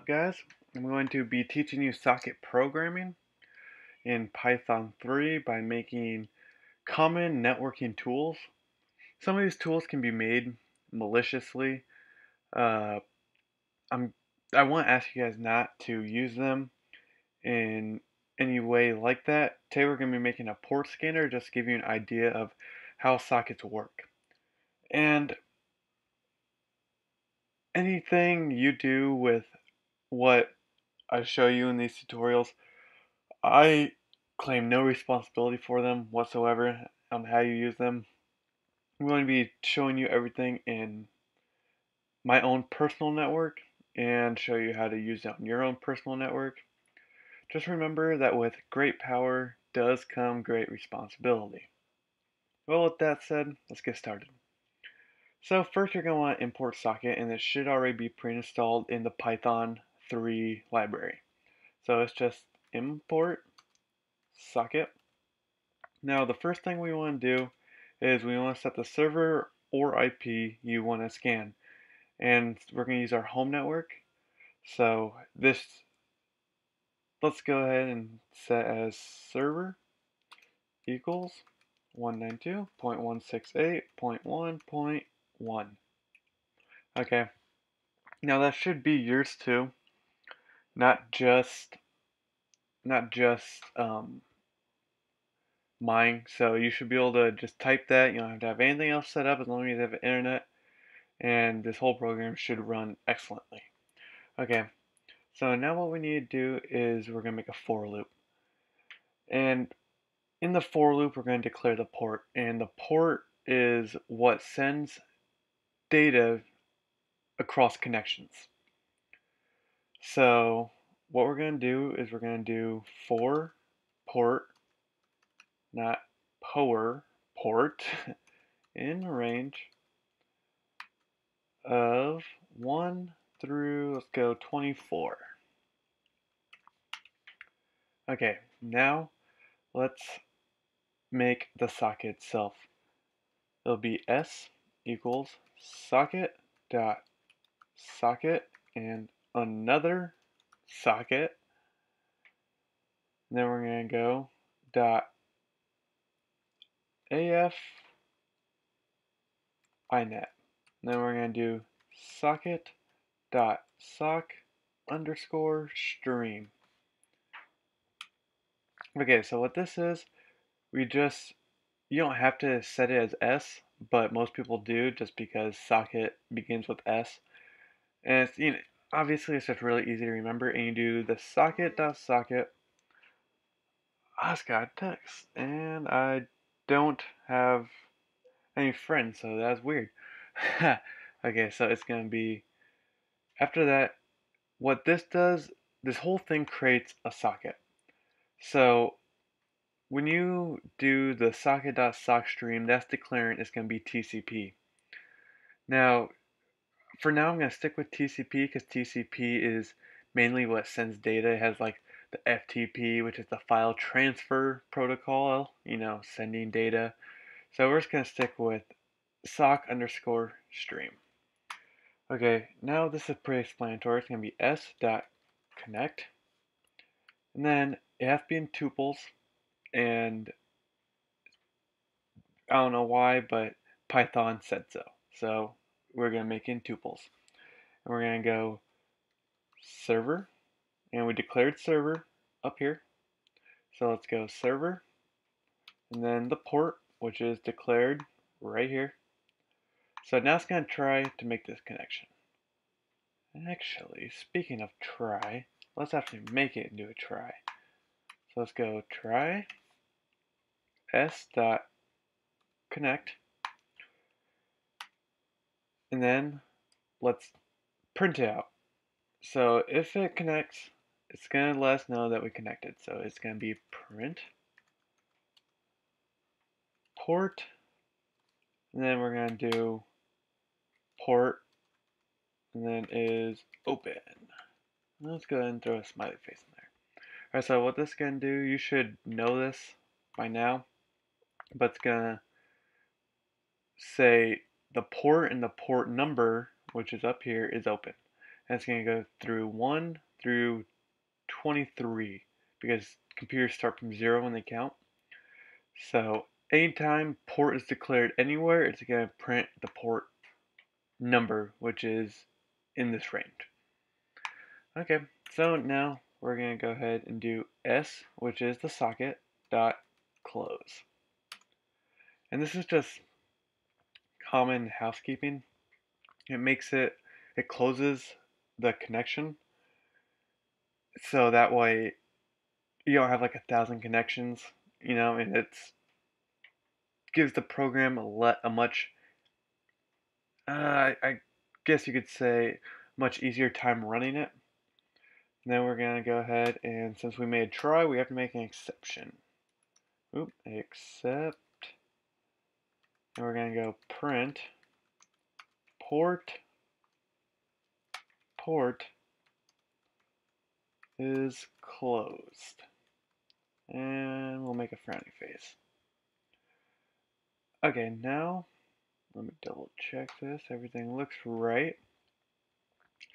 up, guys? I'm going to be teaching you socket programming in Python 3 by making common networking tools. Some of these tools can be made maliciously. Uh, I'm, I want to ask you guys not to use them in any way like that. Today we're going to be making a port scanner just to give you an idea of how sockets work. And anything you do with what I show you in these tutorials, I claim no responsibility for them whatsoever on how you use them. I'm going to be showing you everything in my own personal network and show you how to use it on your own personal network. Just remember that with great power does come great responsibility. Well, with that said, let's get started. So first you're going to want to import socket, and it should already be pre-installed in the Python 3 library. So it's just import socket. Now the first thing we want to do is we want to set the server or IP you want to scan. And we're going to use our home network. So let's go ahead and set as server equals 192.168.1.1. Okay, now that should be yours too, not just mine. So you should be able to just type that. You don't have to have anything else set up as long as you have internet, and this whole program should run excellently. Okay, so now what we need to do is we're going to make a for loop. And in the for loop, we're going to declare the port. And the port is what sends data across connections. So what we're going to do is we're going to do for port, not port, in range of 1 through, let's go 24. Okay, now let's make the socket itself. It'll be s equals socket dot socket and another socket. And then we're going to go dot af inet. And then we're going to do socket dot sock underscore stream. Okay, so what this is, you don't have to set it as S, but most people do just because socket begins with S. And it's, obviously it's just really easy to remember, and you do the socket dot socket. I just got text, and I don't have any friends, so that's weird. Okay, so it's gonna be after that. What this does, this whole thing creates a socket. So when you do the socket.sockstream, that's declaring it's going to be TCP. Now, for now, I'm going to stick with TCP because TCP is mainly what sends data. It has like the FTP, which is the file transfer protocol, sending data. So we're just going to stick with sock underscore stream. Okay, now this is pretty explanatory. It's going to be s.connect. And then it has to be in tuples. And I don't know why, but Python said so. So we're going to make in tuples. And we're going to go server. And we declared server up here. So let's go server. And then the port, which is declared right here. So now it's going to try to make this connection. Actually, speaking of try, let's actually make it into a try. So let's go try s.connect. And then let's print it out. So if it connects, it's going to let us know that we connected. So it's going to be print port, and then we're going to do port, and then is open. Let's go ahead and throw a smiley face in there. Alright, so what this is going to do, you should know this by now, but it's going to say the port and the port number, which is up here, is open. and it's going to go through 1 through 23 because computers start from 0 when they count. So anytime port is declared anywhere, it's going to print the port number, which is in this range. Okay, so now we're going to go ahead and do S, which is the socket, dot close. And this is just common housekeeping. It closes the connection, so that way you don't have like 1,000 connections, and it's gives the program a much, I guess you could say, much easier time running it. Then we're gonna go ahead and since we made try, we have to make an exception. Oop, except, and we're gonna go print port is closed, and we'll make a frowny face. Okay, now let me double check this. Everything looks right.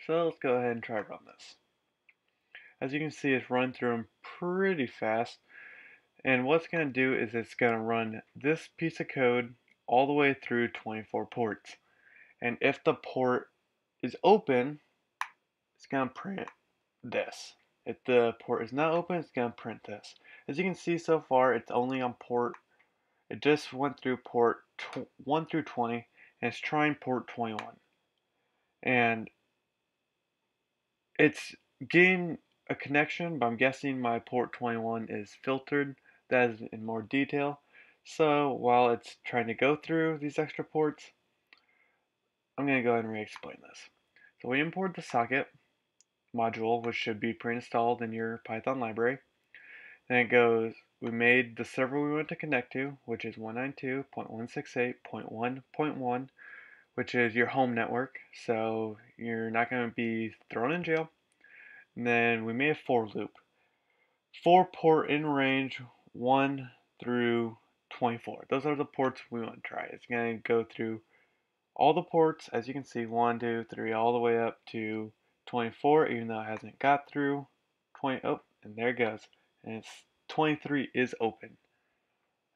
So let's go ahead and try to run this. As you can see, it's run through them pretty fast. And what it's going to do is it's going to run this piece of code all the way through 24 ports. And if the port is open, it's going to print this. If the port is not open, it's going to print this. As you can see so far, it's only on port. It just went through port 1 through 20, and it's trying port 21. And it's getting a connection, but I'm guessing my port 21 is filtered. That is in more detail. So while it's trying to go through these extra ports, I'm going to go ahead and re-explain this. So we import the socket module, which should be pre-installed in your Python library. Then it goes, we made the server we want to connect to, which is 192.168.1.1, which is your home network. So you're not going to be thrown in jail. And then we made a for loop. For port in range 1 through 24. Those are the ports we want to try. It's going to go through all the ports, as you can see, 1, 2, 3, all the way up to 24, even though it hasn't got through 20. Oh, and there it goes. And it's 23 is open,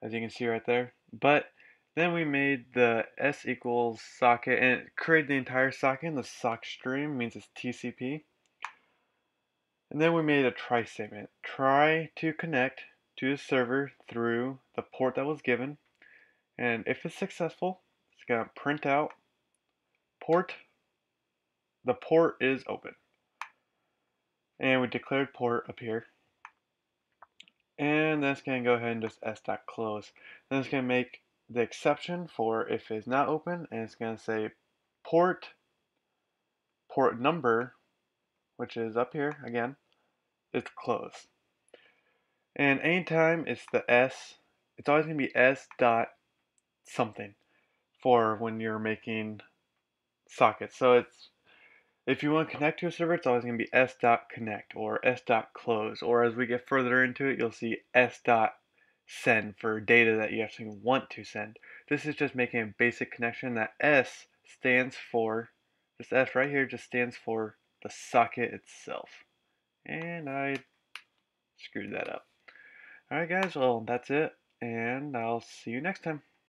as you can see right there. But then we made the S equals socket, and it created the entire socket, and the sock stream means it's TCP. And then we made a try statement. Try to connect to the server through the port that was given. And if it's successful, it's going to print out port. The port is open. And we declared port up here. And then it's going to go ahead and just s.close. Then it's going to make the exception for if it's not open. And it's going to say port number, which is up here again, is closed. And anytime it's the S, it's always going to be S dot something for when you're making sockets. So it's if you want to connect to a server, it's always going to be s.connect or s.close. Or as we get further into it, you'll see s.send for data that you actually want to send. This is just making a basic connection. That S stands for, this S right here just stands for the socket itself. And I screwed that up. Alright guys, well that's it, and I'll see you next time.